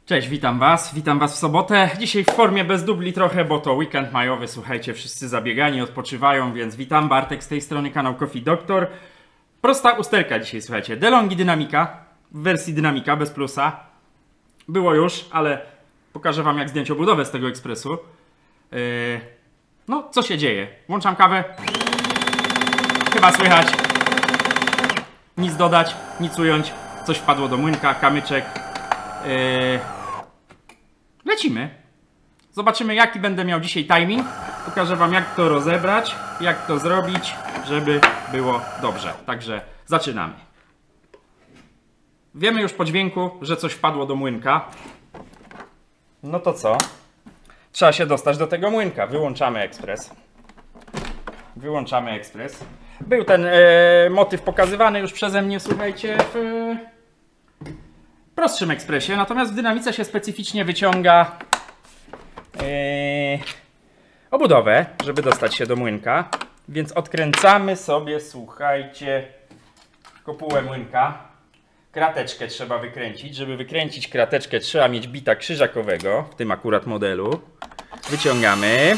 Cześć, witam was w sobotę. Dzisiaj w formie bez dubli trochę, bo to weekend majowy, słuchajcie, wszyscy zabiegani, odpoczywają, więc witam, Bartek z tej strony, kanał Coffee Doctor. Prosta usterka dzisiaj, słuchajcie, DeLonghi Dynamica, w wersji Dynamica, bez plusa. Było już, ale pokażę wam jak zdjąć obudowę z tego ekspresu. No, co się dzieje? Włączam kawę. Chyba słychać. Nic dodać, nic ująć. Coś wpadło do młynka, kamyczek. Lecimy. Zobaczymy jaki będę miał dzisiaj timing. Pokażę wam jak to rozebrać, jak to zrobić, żeby było dobrze. Także zaczynamy. Wiemy już po dźwięku, że coś wpadło do młynka. No to co? Trzeba się dostać do tego młynka. Wyłączamy ekspres. Wyłączamy ekspres. Był ten motyw pokazywany już przeze mnie, słuchajcie, w prostszym ekspresie. Natomiast w dynamice się specyficznie wyciąga obudowę, żeby dostać się do młynka. Więc odkręcamy sobie, słuchajcie, kopułę młynka. Krateczkę trzeba wykręcić. Żeby wykręcić krateczkę, trzeba mieć bita krzyżakowego, w tym akurat modelu. Wyciągamy.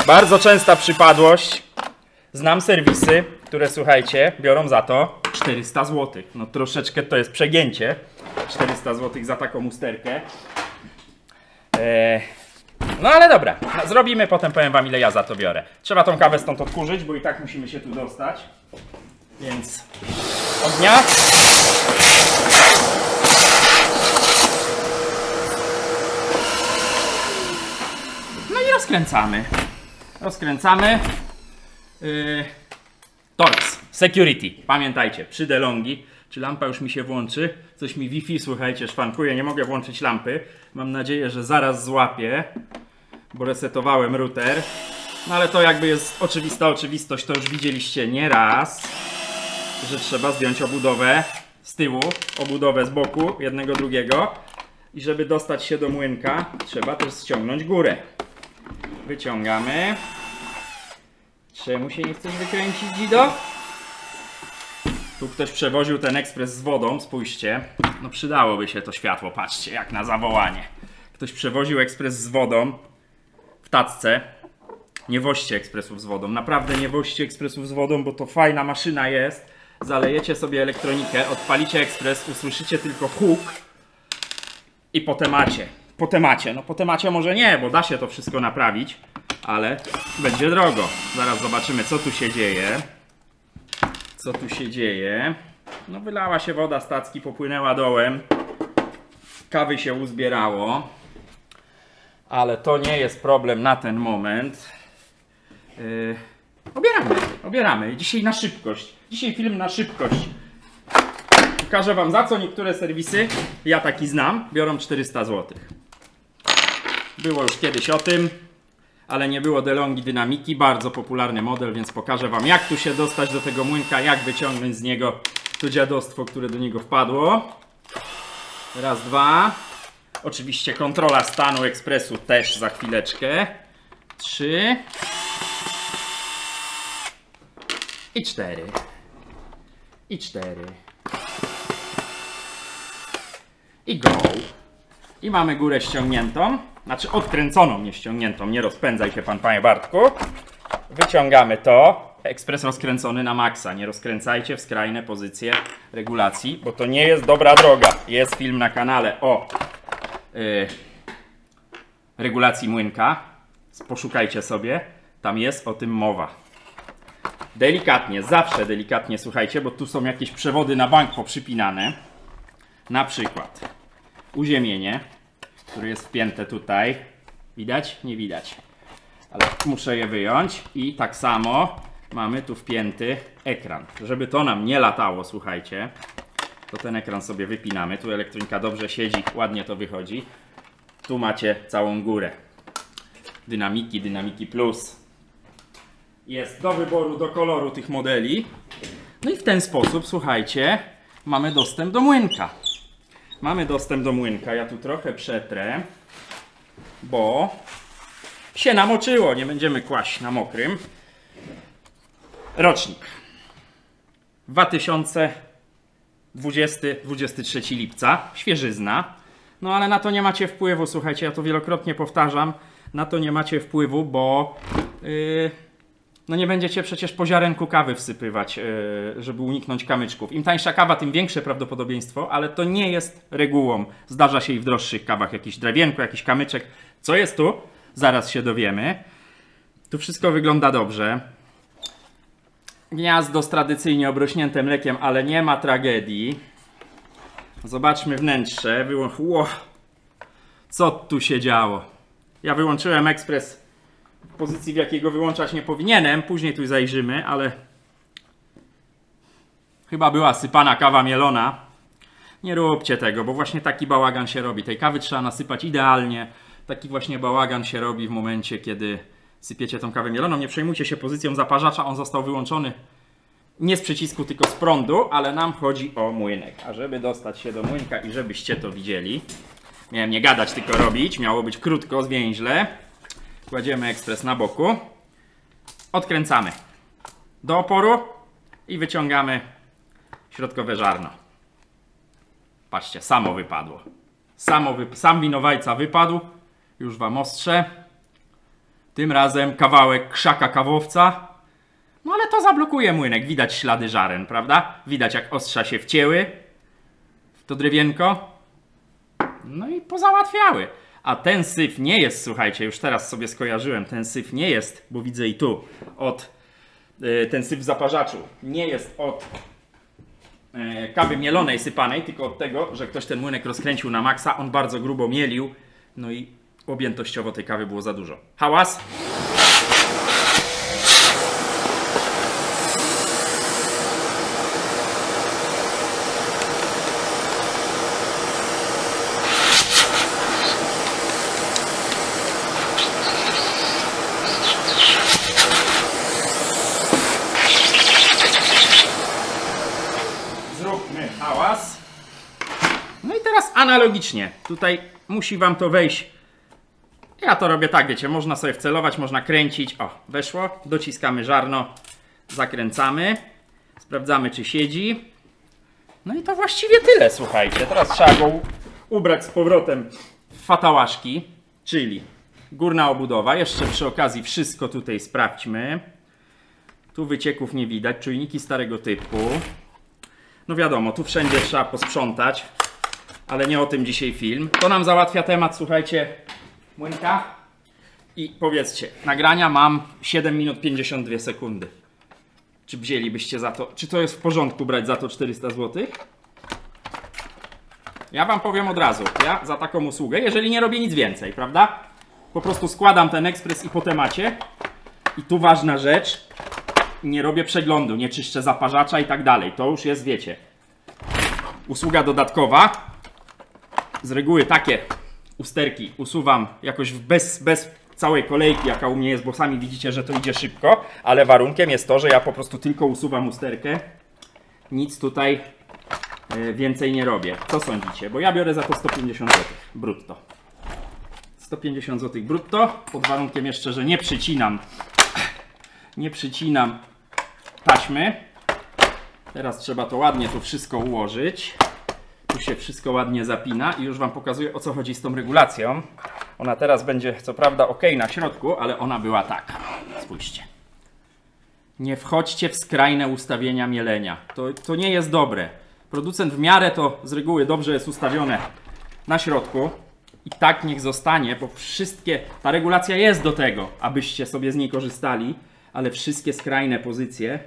Bardzo częsta przypadłość. Znam serwisy, które, słuchajcie, biorą za to 400 zł. No troszeczkę to jest przegięcie. 400 zł za taką usterkę. No ale dobra, no, zrobimy, potem powiem wam ile ja za to biorę. Trzeba tą kawę stąd odkurzyć, bo i tak musimy się tu dostać. Więc ognia. No i rozkręcamy. Rozkręcamy. Torx, security. Pamiętajcie, przy DeLonghi. Czy lampa już mi się włączy? Coś mi Wi-Fi, słuchajcie, szwankuje. Nie mogę włączyć lampy. Mam nadzieję, że zaraz złapię, bo resetowałem router. No ale to jakby jest oczywista oczywistość. To już widzieliście nieraz, że trzeba zdjąć obudowę z tyłu, obudowę z boku, jednego, drugiego. I żeby dostać się do młynka, trzeba też ściągnąć górę. Wyciągamy. Czemu się nie chcesz wykręcić, Dzido? Tu ktoś przewoził ten ekspres z wodą, spójrzcie. No przydałoby się to światło, patrzcie, jak na zawołanie. Ktoś przewoził ekspres z wodą w tacce. Nie woźcie ekspresów z wodą, naprawdę nie woźcie ekspresów z wodą, bo to fajna maszyna jest. Zalejecie sobie elektronikę, odpalicie ekspres, usłyszycie tylko huk i po temacie. Po temacie, no po temacie może nie, bo da się to wszystko naprawić, ale będzie drogo. Zaraz zobaczymy co tu się dzieje. Co tu się dzieje? No wylała się woda z tacki, popłynęła dołem. Kawy się uzbierało. Ale to nie jest problem na ten moment. Obieramy. Dzisiaj na szybkość. Dzisiaj film na szybkość. Pokażę wam za co niektóre serwisy, ja taki znam, biorą 400 zł. Było już kiedyś o tym, ale nie było DeLonghi Dynamiki, bardzo popularny model, więc pokażę wam jak tu się dostać do tego młynka, jak wyciągnąć z niego to dziadostwo, które do niego wpadło. Raz, dwa. Oczywiście kontrola stanu ekspresu też za chwileczkę. 3 i 4 i 4 i go. I mamy górę ściągniętą. Znaczy odkręconą, nie ściągniętą. Nie rozpędzaj się pan, panie Bartku. Wyciągamy to. Ekspres rozkręcony na maksa. Nie rozkręcajcie w skrajne pozycje regulacji, bo to nie jest dobra droga. Jest film na kanale o regulacji młynka. Poszukajcie sobie. Tam jest o tym mowa. Delikatnie, zawsze delikatnie słuchajcie, bo tu są jakieś przewody na bank poprzypinane. Na przykład uziemienie, które jest wpięte tutaj. Widać? Nie widać. Ale muszę je wyjąć. I tak samo mamy tu wpięty ekran. Żeby to nam nie latało, słuchajcie, to ten ekran sobie wypinamy. Tu elektronika dobrze siedzi, ładnie to wychodzi. Tu macie całą górę. Dynamiki Plus. Jest do wyboru, do koloru tych modeli. No i w ten sposób, słuchajcie, mamy dostęp do młynka. Mamy dostęp do młynka. Ja tu trochę przetrę, bo się namoczyło. Nie będziemy kłaść na mokrym. Rocznik 2000 20-23 lipca, świeżyzna. No ale na to nie macie wpływu, słuchajcie, ja to wielokrotnie powtarzam. Na to nie macie wpływu, bo no nie będziecie przecież po ziarenku kawy wsypywać, żeby uniknąć kamyczków. Im tańsza kawa, tym większe prawdopodobieństwo, ale to nie jest regułą. Zdarza się i w droższych kawach jakiś drewienko, jakiś kamyczek. Co jest tu? Zaraz się dowiemy. Tu wszystko wygląda dobrze. Gniazdo tradycyjnie obrośnięte mlekiem, ale nie ma tragedii. Zobaczmy wnętrze. Co tu się działo? Ja wyłączyłem ekspres w pozycji, w jakiej go wyłączać nie powinienem. Później tu zajrzymy, ale chyba była sypana kawa mielona. Nie róbcie tego, bo właśnie taki bałagan się robi. Tej kawy trzeba nasypać idealnie. Taki właśnie bałagan się robi w momencie, kiedy sypiecie tą kawę mieloną. Nie przejmujcie się pozycją zaparzacza. On został wyłączony nie z przycisku, tylko z prądu, ale nam chodzi o młynek. A żeby dostać się do młynka i żebyście to widzieli, miałem nie gadać, tylko robić. Miało być krótko, zwięźle. Kładziemy ekspres na boku. Odkręcamy do oporu i wyciągamy środkowe żarno. Patrzcie, samo wypadło. Sam winowajca wypadł. Już wam ostrzę. Tym razem kawałek krzaka kawowca. No ale to zablokuje młynek. Widać ślady żaren, prawda? Widać, jak ostrza się wcięły w to drewienko. No i pozałatwiały. A ten syf nie jest, słuchajcie, już teraz sobie skojarzyłem, ten syf nie jest, bo widzę i tu, ten syf w zaparzaczu, nie jest od kawy mielonej sypanej, tylko od tego, że ktoś ten młynek rozkręcił na maksa, on bardzo grubo mielił, no i objętościowo tej kawy było za dużo. Hałas! Hałas. No i teraz analogicznie. Tutaj musi wam to wejść. Ja to robię tak, wiecie, można sobie wcelować, można kręcić. O, weszło. Dociskamy żarno, zakręcamy. Sprawdzamy, czy siedzi. No i to właściwie tyle, słuchajcie. Teraz trzeba go ubrać z powrotem w fatałaszki, czyli górna obudowa. Jeszcze przy okazji wszystko tutaj sprawdźmy. Tu wycieków nie widać, czujniki starego typu. No wiadomo, tu wszędzie trzeba posprzątać, ale nie o tym dzisiaj film. To nam załatwia temat, słuchajcie, młynka. I powiedzcie, nagrania mam 7 minut 52 sekundy. Czy wzięlibyście za to, czy to jest w porządku brać za to 400 zł? Ja wam powiem od razu, ja za taką usługę, jeżeli nie robię nic więcej, prawda? Po prostu składam ten ekspres i po temacie. I tu ważna rzecz. Nie robię przeglądu, nie czyszczę zaparzacza i tak dalej. To już jest, wiecie, usługa dodatkowa. Z reguły takie usterki usuwam jakoś bez całej kolejki, jaka u mnie jest, bo sami widzicie, że to idzie szybko. Ale warunkiem jest to, że ja po prostu tylko usuwam usterkę. Nic tutaj więcej nie robię. Co sądzicie? Bo ja biorę za to 150 zł brutto. 150 zł brutto, pod warunkiem jeszcze, że nie przycinam taśmy. Teraz trzeba to ładnie tu wszystko ułożyć. Tu się wszystko ładnie zapina i już wam pokazuję, o co chodzi z tą regulacją. Ona teraz będzie co prawda ok na środku, ale ona była taka. Spójrzcie. Nie wchodźcie w skrajne ustawienia mielenia. To nie jest dobre. Producent w miarę to z reguły dobrze jest ustawione na środku. I tak niech zostanie, bo ta regulacja jest do tego, abyście sobie z niej korzystali. Ale wszystkie skrajne pozycje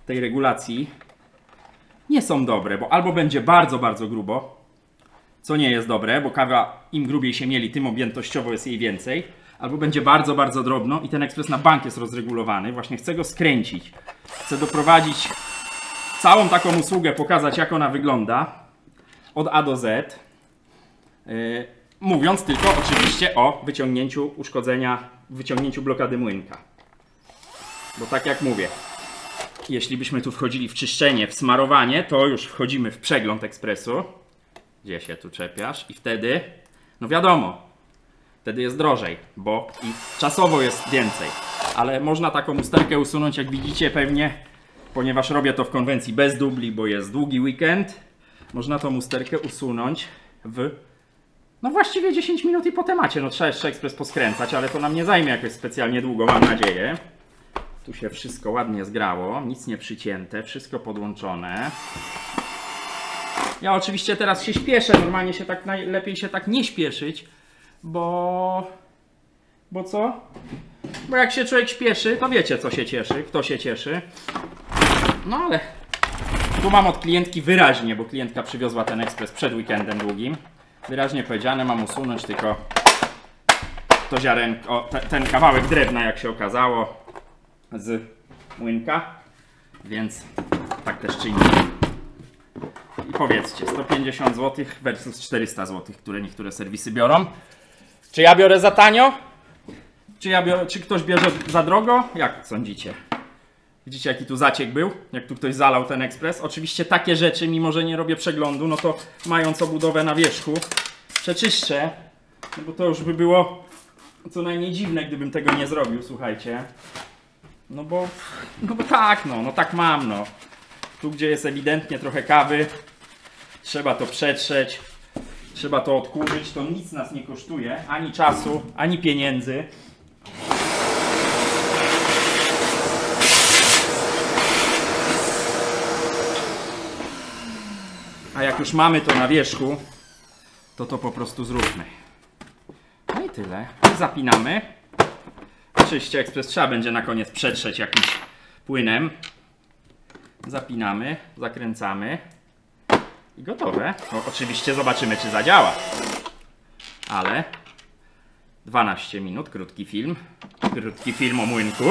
tej regulacji nie są dobre, bo albo będzie bardzo, bardzo grubo, co nie jest dobre, bo kawa im grubiej się mieli, tym objętościowo jest jej więcej, albo będzie bardzo, bardzo drobno i ten ekspres na bank jest rozregulowany. Właśnie chcę go skręcić. Chcę doprowadzić całą taką usługę, pokazać, jak ona wygląda od A do Z. Mówiąc tylko oczywiście o wyciągnięciu uszkodzenia, wyciągnięciu blokady młynka. Bo tak jak mówię, jeśli byśmy tu wchodzili w czyszczenie, w smarowanie, to już wchodzimy w przegląd ekspresu. Gdzie się tu czepiasz? I wtedy, no wiadomo, wtedy jest drożej, bo i czasowo jest więcej. Ale można taką usterkę usunąć, jak widzicie, pewnie ponieważ robię to w konwencji bez dubli, bo jest długi weekend, można tą usterkę usunąć w no właściwie 10 minut i po temacie. No trzeba jeszcze ekspres poskręcać, ale to nam nie zajmie jakoś specjalnie długo, mam nadzieję. Tu się wszystko ładnie zgrało, nic nie przycięte, wszystko podłączone. Ja oczywiście teraz się śpieszę, normalnie się tak najlepiej się tak nie śpieszyć, bo co? Bo jak się człowiek śpieszy, to wiecie co się cieszy, kto się cieszy. No ale tu mam od klientki wyraźnie, bo klientka przywiozła ten ekspres przed weekendem długim. Wyraźnie powiedziane, mam usunąć tylko to ziarenko, ten kawałek drewna, jak się okazało, z młynka, więc tak też czynię. I powiedzcie, 150 zł versus 400 zł, które niektóre serwisy biorą. Czy ja biorę za tanio? Czy ktoś bierze za drogo? Jak sądzicie? Widzicie jaki tu zaciek był? Jak tu ktoś zalał ten ekspres? Oczywiście takie rzeczy, mimo że nie robię przeglądu, no to mając obudowę na wierzchu, przeczyszczę. No bo to już by było co najmniej dziwne, gdybym tego nie zrobił, słuchajcie. No bo tak, no tak mam, no. Tu gdzie jest ewidentnie trochę kawy, trzeba to przetrzeć, trzeba to odkurzyć, to nic nas nie kosztuje, ani czasu, ani pieniędzy. A jak już mamy to na wierzchu, to po prostu zróbmy. No i tyle. I zapinamy. Oczywiście ekspres trzeba będzie na koniec przetrzeć jakimś płynem. Zapinamy, zakręcamy i gotowe. No, oczywiście zobaczymy, czy zadziała. Ale 12 minut, krótki film o młynku.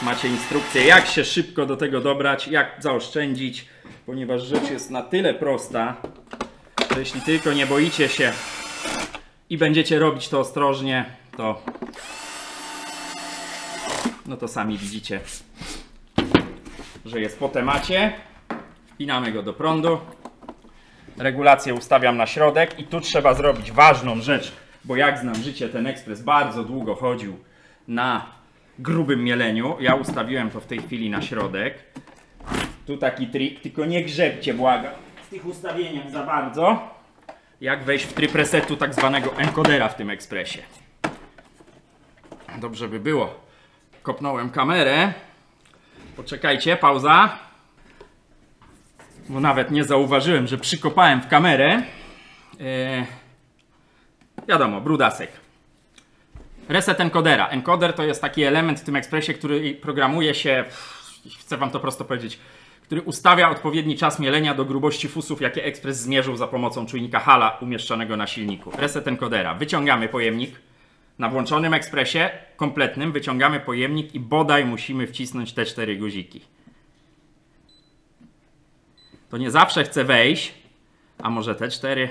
Macie instrukcję, jak się szybko do tego dobrać, jak zaoszczędzić, ponieważ rzecz jest na tyle prosta, że jeśli tylko nie boicie się i będziecie robić to ostrożnie, to no to sami widzicie, że jest po temacie. Wpinamy go do prądu. Regulację ustawiam na środek i tu trzeba zrobić ważną rzecz, bo jak znam życie, ten ekspres bardzo długo chodził na grubym mieleniu. Ja ustawiłem to w tej chwili na środek. Tu taki trik, tylko nie grzebcie, błagam, w tych ustawieniach za bardzo. Jak wejść w tryb resetu tak zwanego encodera w tym ekspresie. Dobrze by było. Kopnąłem kamerę. Poczekajcie, pauza. Bo nawet nie zauważyłem, że przykopałem w kamerę. Wiadomo, brudasek. Reset encodera. Encoder to jest taki element w tym ekspresie, który programuje się, chcę wam to prosto powiedzieć, który ustawia odpowiedni czas mielenia do grubości fusów, jakie ekspres zmierzył za pomocą czujnika Halla umieszczonego na silniku. Reset encodera. Wyciągamy pojemnik. Na włączonym ekspresie kompletnym wyciągamy pojemnik i bodaj musimy wcisnąć te 4 guziki. To nie zawsze chce wejść. A może te 4?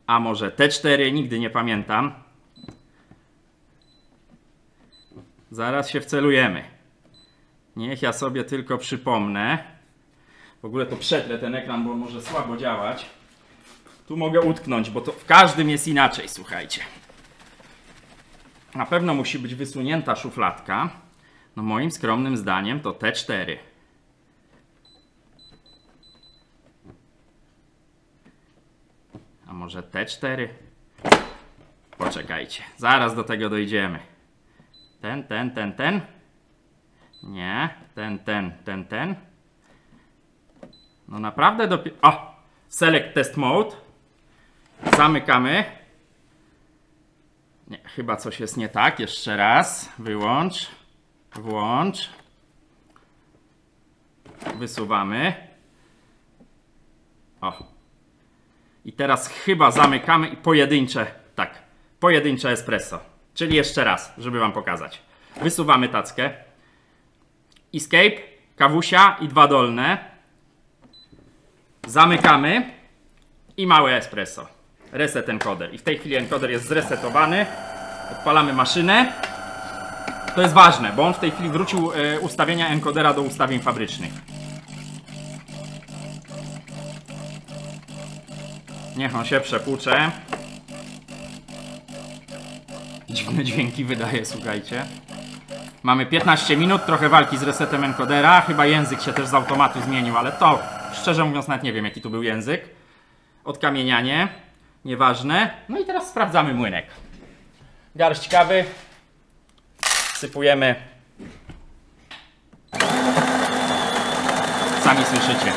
A może te 4? Nigdy nie pamiętam. Zaraz się wcelujemy. Niech ja sobie tylko przypomnę. W ogóle to przetrę ten ekran, bo może słabo działać. Tu mogę utknąć, bo to w każdym jest inaczej, słuchajcie. Na pewno musi być wysunięta szufladka. No moim skromnym zdaniem to te 4. A może te 4? Poczekajcie, zaraz do tego dojdziemy. Ten. Nie, ten. No naprawdę dopiero... O! Select Test Mode. Zamykamy. Nie, chyba coś jest nie tak. Jeszcze raz. Wyłącz. Włącz. Wysuwamy. O. I teraz chyba zamykamy i pojedyncze, tak, pojedyncze espresso. Czyli jeszcze raz, żeby wam pokazać. Wysuwamy tackę. Escape, kawusia i 2 dolne. Zamykamy i małe espresso. Reset encoder. I w tej chwili encoder jest zresetowany. Odpalamy maszynę. To jest ważne, bo on w tej chwili wrócił ustawienia encodera do ustawień fabrycznych. Niech on się przepłucze. Dziwne dźwięki wydaje, słuchajcie. Mamy 15 minut, trochę walki z resetem encodera. Chyba język się też z automatu zmienił, ale to szczerze mówiąc nawet nie wiem jaki tu był język. Odkamienianie, nieważne. No i teraz sprawdzamy młynek. Garść kawy. Sypujemy. Sami słyszycie.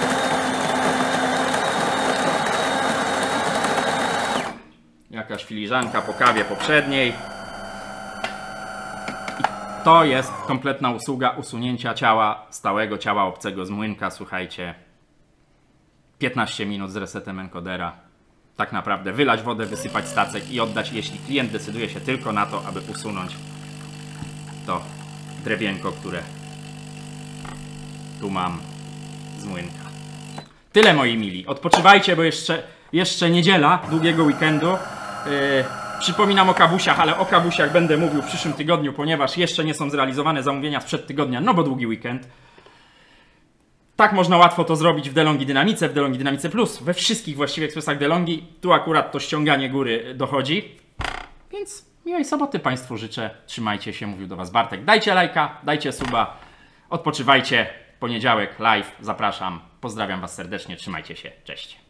Jakaś filiżanka po kawie poprzedniej. I to jest kompletna usługa usunięcia ciała, stałego ciała obcego z młynka. Słuchajcie, 15 minut z resetem encodera. Tak naprawdę wylać wodę, wysypać stacek i oddać, jeśli klient decyduje się tylko na to, aby usunąć to drewienko, które tu mam z młynka. Tyle, moi mili. Odpoczywajcie, bo jeszcze niedziela, długiego weekendu. Przypominam o kawusiach, ale o kawusiach będę mówił w przyszłym tygodniu, ponieważ jeszcze nie są zrealizowane zamówienia sprzed tygodnia, no bo długi weekend. Tak można łatwo to zrobić w DeLonghi Dynamice, w DeLonghi Dynamice Plus, we wszystkich właściwie ekspresach DeLonghi. Tu akurat to ściąganie góry dochodzi. Więc miłej soboty Państwu życzę. Trzymajcie się, mówił do Was Bartek. Dajcie lajka, dajcie suba, odpoczywajcie. Poniedziałek live, zapraszam. Pozdrawiam Was serdecznie, trzymajcie się, cześć.